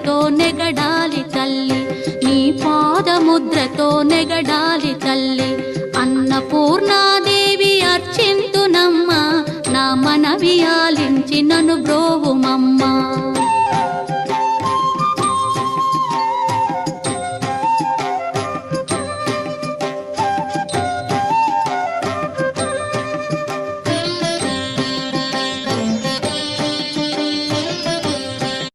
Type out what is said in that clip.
పాదముద్రతో నెగడాలి తల్లి, నీ పాదముద్రతో నెగడాలి తల్లి. అన్నపూర్ణాదేవి అర్చింతునమ్మ, నా మనవి ఆలించి నన్ను బ్రోవుమమ్మా.